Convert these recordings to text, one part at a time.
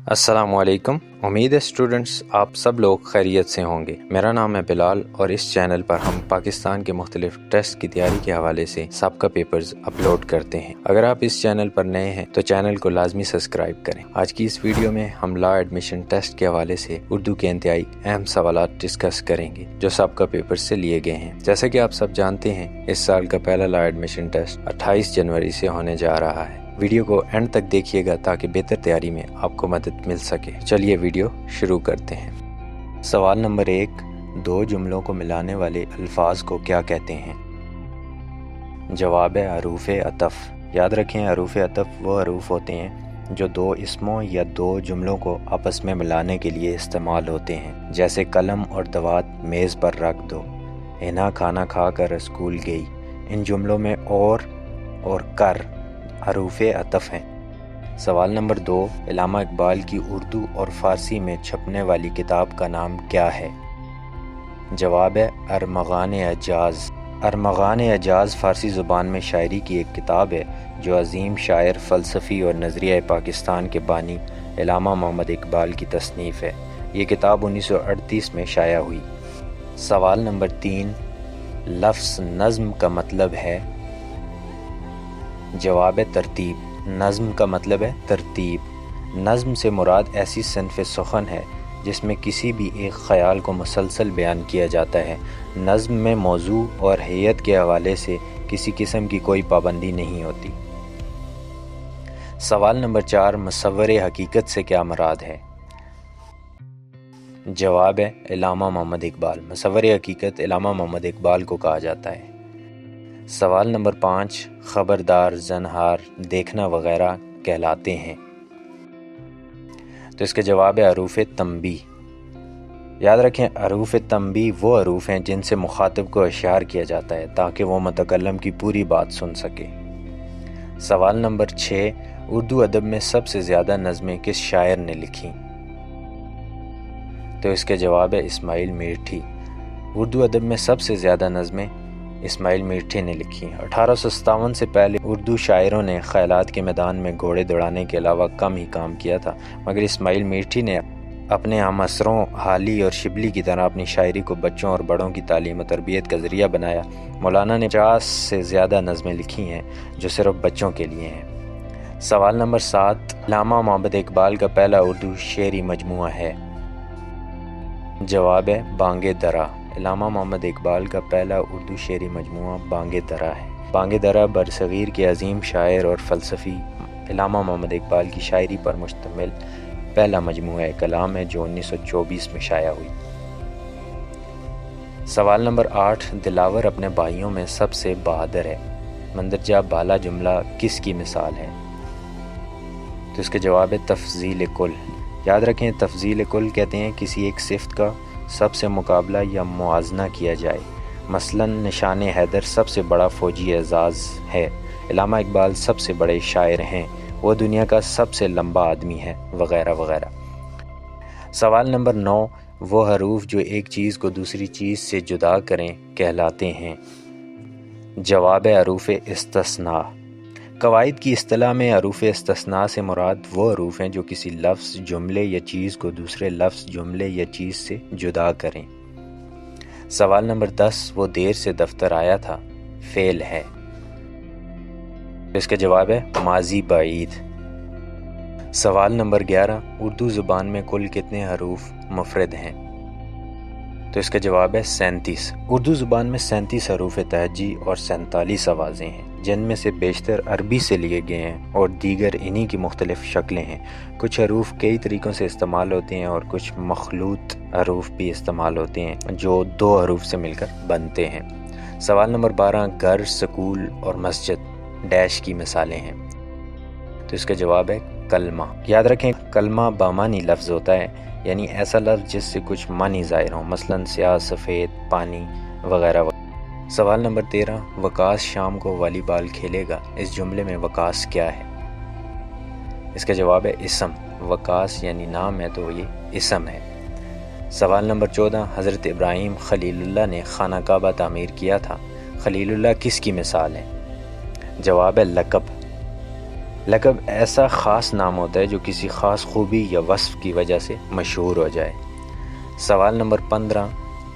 السلام علیکم۔ امید ہے اسٹوڈنٹس آپ سب لوگ خیریت سے ہوں گے۔ میرا نام ہے بلال اور اس چینل پر ہم پاکستان کے مختلف ٹیسٹ کی تیاری کے حوالے سے سابقہ پیپرز اپلوڈ کرتے ہیں۔ اگر آپ اس چینل پر نئے ہیں تو چینل کو لازمی سبسکرائب کریں۔ آج کی اس ویڈیو میں ہم لا ایڈمیشن ٹیسٹ کے حوالے سے اردو کے انتہائی اہم سوالات ڈسکس کریں گے جو سابقہ پیپر سے لیے گئے ہیں۔ جیسا کہ آپ سب جانتے ہیں اس سال کا پہلا لا ایڈمیشن ٹیسٹ 28 جنوری سے ہونے جا رہا ہے۔ ویڈیو کو اینڈ تک دیکھیے گا تاکہ بہتر تیاری میں آپ کو مدد مل سکے۔ چلیے ویڈیو شروع کرتے ہیں۔ سوال نمبر 1، دو جملوں کو ملانے والے الفاظ کو کیا کہتے ہیں؟ جواب ہے حروف عطف۔ یاد رکھیں حروف عطف وہ حروف ہوتے ہیں جو دو اسموں یا دو جملوں کو آپس میں ملانے کے لیے استعمال ہوتے ہیں، جیسے قلم اور دوات میز پر رکھ دو، ہنا کھانا کھا کر اسکول گئی۔ ان جملوں میں اور کر حروف عطف ہیں۔ سوال نمبر 2، علامہ اقبال کی اردو اور فارسی میں چھپنے والی کتاب کا نام کیا ہے؟ جواب ہے ارمغان اعجاز۔ ارمغان اعجاز فارسی زبان میں شاعری کی ایک کتاب ہے جو عظیم شاعر، فلسفی اور نظریہ پاکستان کے بانی علامہ محمد اقبال کی تصنیف ہے۔ یہ کتاب 1938 میں شائع ہوئی۔ سوال نمبر 3، لفظ نظم کا مطلب ہے؟ جواب ہے ترتیب۔ نظم کا مطلب ہے ترتیب۔ نظم سے مراد ایسی صنف سخن ہے جس میں کسی بھی ایک خیال کو مسلسل بیان کیا جاتا ہے۔ نظم میں موضوع اور ہیئت کے حوالے سے کسی قسم کی کوئی پابندی نہیں ہوتی۔ سوال نمبر 4، مصور حقیقت سے کیا مراد ہے؟ جواب ہے علامہ محمد اقبال۔ مصور حقیقت علامہ محمد اقبال کو کہا جاتا ہے۔ سوال نمبر 5، خبردار، زنہار، دیکھنا وغیرہ کہلاتے ہیں؟ تو اس کے جواب ہے حروف تنبیہ۔ یاد رکھیں حروف تنبیہ وہ حروف ہیں جن سے مخاطب کو اشعار کیا جاتا ہے تاکہ وہ متکلم کی پوری بات سن سکے۔ سوال نمبر 6، اردو ادب میں سب سے زیادہ نظمیں کس شاعر نے لکھی؟ تو اس کے جواب ہے اسماعیل میرٹھی۔ اردو ادب میں سب سے زیادہ نظمیں اسماعیل میرٹھی نے لکھی۔ 1857 سے پہلے اردو شاعروں نے خیالات کے میدان میں گھوڑے دوڑانے کے علاوہ کم ہی کام کیا تھا، مگر اسماعیل میرٹھی نے اپنے ہم عصروں حالی اور شبلی کی طرح اپنی شاعری کو بچوں اور بڑوں کی تعلیم و تربیت کا ذریعہ بنایا۔ مولانا نے 50 سے زیادہ نظمیں لکھی ہیں جو صرف بچوں کے لیے ہیں۔ سوال نمبر 7، علامہ محمد اقبال کا پہلا اردو شعری مجموعہ ہے؟ جواب ہے بانگ درا۔ علامہ محمد اقبال کا پہلا اردو شعری مجموعہ بانگ درا ہے۔ بانگ درا برصغیر کے عظیم شاعر اور فلسفی علامہ محمد اقبال کی شاعری پر مشتمل پہلا مجموعہ کلام ہے جو 1924 میں شائع ہوئی۔ سوال نمبر 8، دلاور اپنے بھائیوں میں سب سے بہادر ہے؟ مندرجہ بالا جملہ کس کی مثال ہے؟ تو اس کے جواب ہے تفضیل کل۔ یاد رکھیں تفضیل کل کہتے ہیں کسی ایک صفت کا سب سے مقابلہ یا موازنہ کیا جائے۔ مثلا نشان حیدر سب سے بڑا فوجی اعزاز ہے، علامہ اقبال سب سے بڑے شاعر ہیں، وہ دنیا کا سب سے لمبا آدمی ہے، وغیرہ وغیرہ۔ سوال نمبر 9، وہ حروف جو ایک چیز کو دوسری چیز سے جدا کریں کہلاتے ہیں؟ جواب ہے حروف استثناء۔ قواعد کی اصطلاح میں حروف استثناء سے مراد وہ حروف ہیں جو کسی لفظ، جملے یا چیز کو دوسرے لفظ، جملے یا چیز سے جدا کریں۔ سوال نمبر 10، وہ دیر سے دفتر آیا تھا فعل ہے؟ اس کا جواب ہے ماضی بعید۔ سوال نمبر 11، اردو زبان میں کل کتنے حروف مفرد ہیں؟ تو اس کا جواب ہے 37۔ اردو زبان میں 37 حروف تہجی اور 47 آوازیں ہیں جن میں سے بیشتر عربی سے لیے گئے ہیں اور دیگر انہی کی مختلف شکلیں ہیں۔ کچھ حروف کئی طریقوں سے استعمال ہوتے ہیں اور کچھ مخلوط حروف بھی استعمال ہوتے ہیں جو دو حروف سے مل کر بنتے ہیں۔ سوال نمبر 12، گھر، سکول اور مسجد ڈیش کی مثالیں ہیں؟ تو اس کا جواب ہے کلمہ۔ یاد رکھیں کلمہ بامانی لفظ ہوتا ہے، یعنی ایسا لفظ جس سے کچھ معنی ظاہر ہوں، مثلا سیاہ، سفید، پانی وغیرہ وغیرہ۔ سوال نمبر 13، وکاس شام کو والی بال کھیلے گا، اس جملے میں وکاس کیا ہے؟ اس کا جواب ہے اسم۔ وکاس یعنی نام ہے تو یہ اسم ہے۔ سوال نمبر 14، حضرت ابراہیم خلیل اللہ نے خانہ کعبہ تعمیر کیا تھا، خلیل اللہ کس کی مثال ہے؟ جواب ہے لقب۔ لقب ایسا خاص نام ہوتا ہے جو کسی خاص خوبی یا وصف کی وجہ سے مشہور ہو جائے۔ سوال نمبر 15،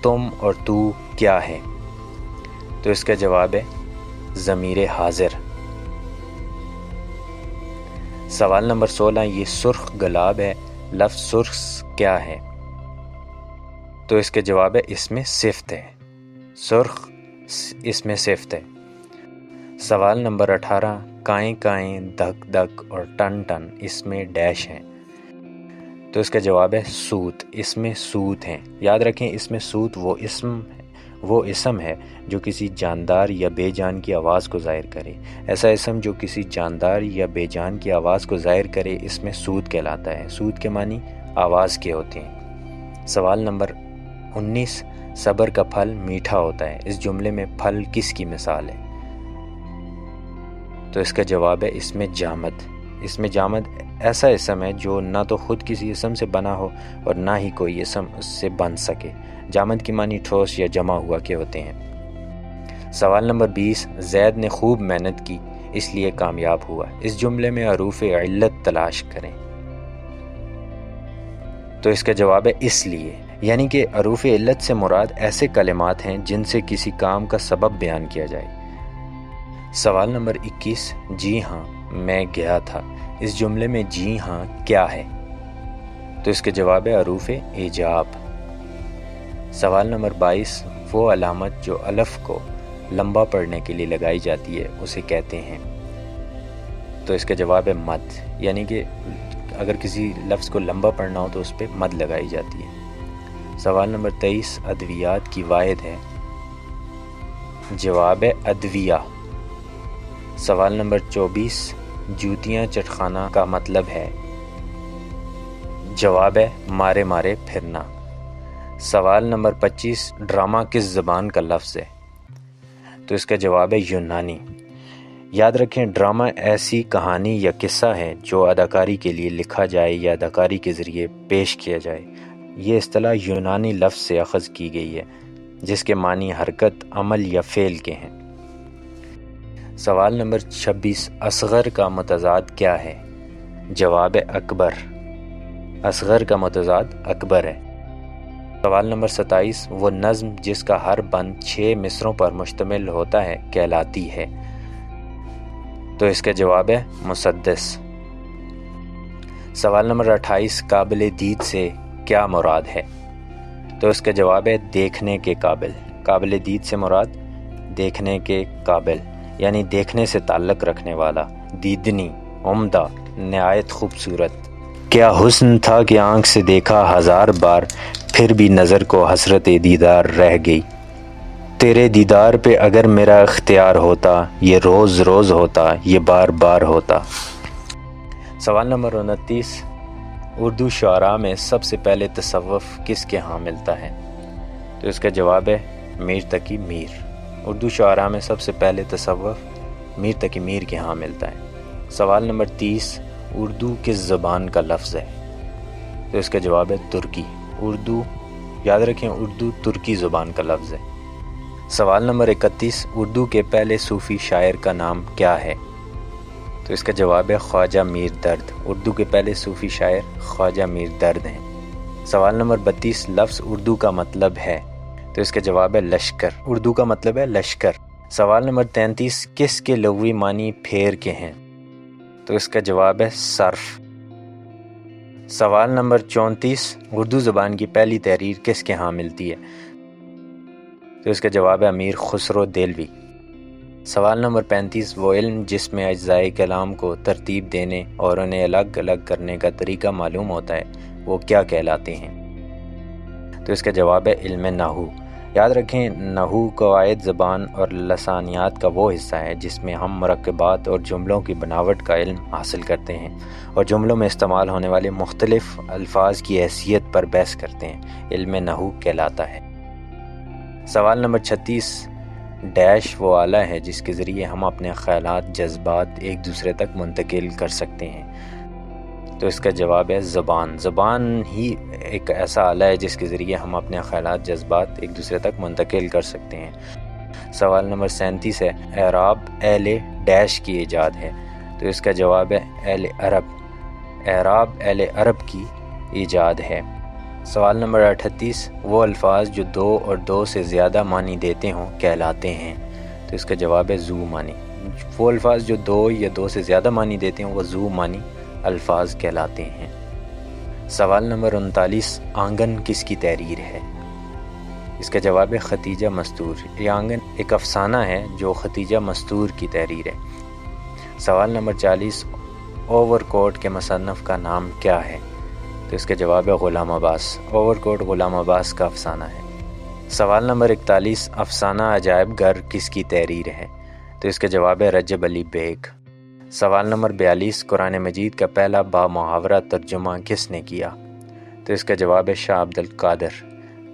تم اور تو کیا ہے؟ تو اس کا جواب ہے ضمیر حاضر۔ سوال نمبر 16، یہ سرخ گلاب ہے، لفظ سرخ کیا ہے؟ تو اس کا جواب ہے اس میں صفت ہے، سرخ اس میں صفت ہے۔ سوال نمبر 18، کائیں کائیں، دھک دھک اور ٹن ٹن اس میں ڈیش ہیں۔ تو اس کا جواب ہے صوت، اس میں صوت ہیں۔ یاد رکھیں اس میں صوت وہ اسم ہے جو کسی جاندار یا بے جان کی آواز کو ظاہر کرے۔ ایسا اسم جو کسی جاندار یا بے جان کی آواز کو ظاہر کرے اس میں صوت کہلاتا ہے۔ صوت کے معنی آواز کے ہوتے ہیں۔ سوال نمبر 19، صبر کا پھل میٹھا ہوتا ہے، اس جملے میں پھل کس کی مثال ہے؟ تو اس کا جواب ہے اس میں جامد۔ اس میں جامد ایسا اسم ہے جو نہ تو خود کسی اسم سے بنا ہو اور نہ ہی کوئی اسم اس سے بن سکے۔ جامد کی معنی ٹھوس یا جمع ہوا کے ہوتے ہیں۔ سوال نمبر 20، زید نے خوب محنت کی اس لیے کامیاب ہوا، اس جملے میں حروف علت تلاش کریں۔ تو اس کا جواب ہے اس لیے، یعنی کہ حروف علت سے مراد ایسے کلمات ہیں جن سے کسی کام کا سبب بیان کیا جائے۔ سوال نمبر 21، جی ہاں میں گیا تھا، اس جملے میں جی ہاں کیا ہے؟ تو اس کے جواب ہے حروف ایجاب۔ سوال نمبر 22، وہ علامت جو الف کو لمبا پڑھنے کے لیے لگائی جاتی ہے اسے کہتے ہیں۔ تو اس کا جواب ہے مد، یعنی کہ اگر کسی لفظ کو لمبا پڑھنا ہو تو اس پہ مد لگائی جاتی ہے۔ سوال نمبر 23، ادویات کی واحد ہے، جواب ہے ادویہ۔ سوال نمبر 24، جوتیاں چٹخانہ کا مطلب ہے، جواب ہے مارے مارے پھرنا۔ سوال نمبر 25، ڈرامہ کس زبان کا لفظ ہے؟ تو اس کا جواب ہے یونانی۔ یاد رکھیں ڈرامہ ایسی کہانی یا قصہ ہے جو اداکاری کے لیے لکھا جائے یا اداکاری کے ذریعے پیش کیا جائے۔ یہ اصطلاح یونانی لفظ سے اخذ کی گئی ہے جس کے معنی حرکت، عمل یا فعل کے ہیں۔ سوال نمبر 26، اصغر کا متضاد کیا ہے؟ جواب ہے اکبر۔ اصغر کا متضاد اکبر ہے۔ سوال نمبر 27، وہ نظم جس کا ہر بند 6 مصروں پر مشتمل ہوتا ہے کہلاتی ہے؟ تو اس کا جواب ہے مسدس۔ سوال نمبر 28، قابل دید سے کیا مراد ہے؟ تو اس کا جواب ہے دیکھنے کے قابل۔ قابل دید سے مراد دیکھنے کے قابل، یعنی دیکھنے سے تعلق رکھنے والا، دیدنی، عمدہ، نہایت خوبصورت۔ کیا حسن تھا کہ آنکھ سے دیکھا 1000 بار، پھر بھی نظر کو حسرت دیدار رہ گئی۔ تیرے دیدار پہ اگر میرا اختیار ہوتا، یہ روز روز ہوتا، یہ بار بار ہوتا۔ سوال نمبر 29، اردو شعراء میں سب سے پہلے تصوف کس کے ہاں ملتا ہے؟ تو اس کا جواب ہے میر تقی میر۔ اردو شعراء میں سب سے پہلے تصوف میر تقی میر کے ہاں ملتا ہے۔ سوال نمبر 30، اردو کس زبان کا لفظ ہے؟ تو اس کا جواب ہے ترکی۔ اردو، یاد رکھیں اردو ترکی زبان کا لفظ ہے۔ سوال نمبر 31، اردو کے پہلے صوفی شاعر کا نام کیا ہے؟ تو اس کا جواب ہے خواجہ میر درد۔ اردو کے پہلے صوفی شاعر خواجہ میر درد ہیں۔ سوال نمبر 32، لفظ اردو کا مطلب ہے؟ تو اس کا جواب ہے لشکر۔ اردو کا مطلب ہے لشکر۔ سوال نمبر 33، کس کے لغوی معنی پھیر کے ہیں؟ تو اس کا جواب ہے صرف۔ سوال نمبر 34، اردو زبان کی پہلی تحریر کس کے ہاں ملتی ہے؟ تو اس کا جواب ہے امیر خسرو دہلوی۔ سوال نمبر 35، وہ علم جس میں اجزائے کلام کو ترتیب دینے اور انہیں الگ الگ کرنے کا طریقہ معلوم ہوتا ہے وہ کیا کہلاتے ہیں؟ تو اس کا جواب ہے علم نحو۔ یاد رکھیں نحو قواعد زبان اور لسانیات کا وہ حصہ ہے جس میں ہم مرکبات اور جملوں کی بناوٹ کا علم حاصل کرتے ہیں اور جملوں میں استعمال ہونے والے مختلف الفاظ کی حیثیت پر بحث کرتے ہیں، علم نحو کہلاتا ہے۔ سوال نمبر 36، ڈیش وہ آلہ ہے جس کے ذریعے ہم اپنے خیالات، جذبات ایک دوسرے تک منتقل کر سکتے ہیں؟ تو اس کا جواب ہے زبان۔ زبان ہی ایک ایسا آلہ ہے جس کے ذریعے ہم اپنے خیالات، جذبات ایک دوسرے تک منتقل کر سکتے ہیں۔ سوال نمبر 37 ہے، اعراب اہل ڈیش کی ایجاد ہے؟ تو اس کا جواب ہے اہل عرب۔ اعراب اہل عرب کی ایجاد ہے۔ سوال نمبر 38، وہ الفاظ جو دو اور دو سے زیادہ معنی دیتے ہوں کہلاتے ہیں؟ تو اس کا جواب ہے ذو معنی۔ وہ الفاظ جو دو یا دو سے زیادہ معنی دیتے ہیں وہ ذو معنی الفاظ کہلاتے ہیں۔ سوال نمبر 39، آنگن کس کی تحریر ہے؟ اس کا جواب ہے ختیجہ مستور۔ یہ آنگن ایک افسانہ ہے جو ختیجہ مستور کی تحریر ہے۔ سوال نمبر 40، اوور کوٹ کے مصنف کا نام کیا ہے؟ تو اس کا جواب ہے غلام عباس۔ اوور کوٹ غلام عباس کا افسانہ ہے۔ سوال نمبر 41، افسانہ عجائب گھر کس کی تحریر ہے؟ تو اس کا جواب ہے رجب علی بیگ۔ سوال نمبر 42، قرآن مجید کا پہلا بامحاورہ ترجمہ کس نے کیا؟ تو اس کا جواب ہے شاہ عبد القادر۔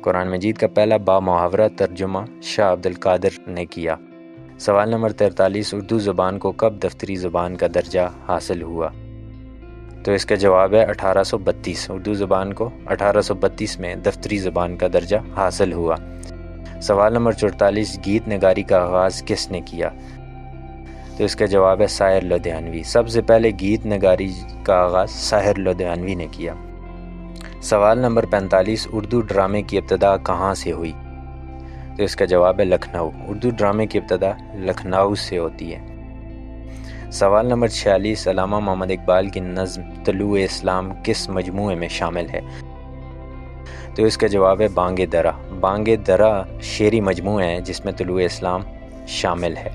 قرآن مجید کا پہلا بامحاورہ ترجمہ شاہ عبد القادر نے کیا۔ سوال نمبر 43، اردو زبان کو کب دفتری زبان کا درجہ حاصل ہوا؟ تو اس کا جواب ہے 1832۔ اردو زبان کو 1832 میں دفتری زبان کا درجہ حاصل ہوا۔ سوال نمبر 44، گیت نگاری کا آغاز کس نے کیا؟ تو اس کا جواب ہے ساحر لدھیانوی۔ سب سے پہلے گیت نگاری کا آغاز ساحر لدھیانوی نے کیا۔ سوال نمبر 45، اردو ڈرامے کی ابتدا کہاں سے ہوئی؟ تو اس کا جواب ہے لکھنؤ۔ اردو ڈرامے کی ابتدا لکھنؤ سے ہوتی ہے۔ سوال نمبر 46، علامہ محمد اقبال کی نظم طلوع اسلام کس مجموعے میں شامل ہے؟ تو اس کا جواب ہے بانگ درا۔ بانگ درا شعری مجموعہ ہے جس میں طلوع اسلام شامل ہے۔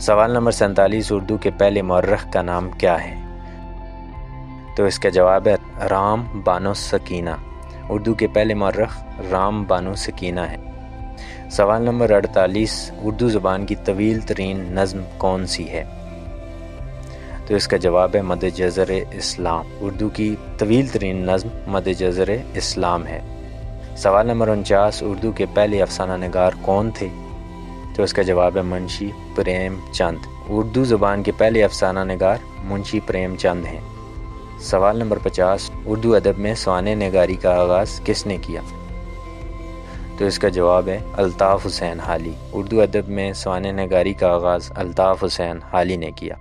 سوال نمبر 47، اردو کے پہلے مورخ کا نام کیا ہے؟ تو اس کا جواب ہے رام بانو سکینہ۔ اردو کے پہلے مورخ رام بانو سکینہ ہے۔ سوال نمبر 48، اردو زبان کی طویل ترین نظم کون سی ہے؟ تو اس کا جواب ہے مد جزر اسلام۔ اردو کی طویل ترین نظم مد جزر اسلام ہے۔ سوال نمبر 49، اردو کے پہلے افسانہ نگار کون تھے؟ تو اس کا جواب ہے منشی پریم چند۔ اردو زبان کے پہلے افسانہ نگار منشی پریم چند ہیں۔ سوال نمبر 50، اردو ادب میں سوانح نگاری کا آغاز کس نے کیا؟ تو اس کا جواب ہے الطاف حسین حالی۔ اردو ادب میں سوانح نگاری کا آغاز الطاف حسین حالی نے کیا۔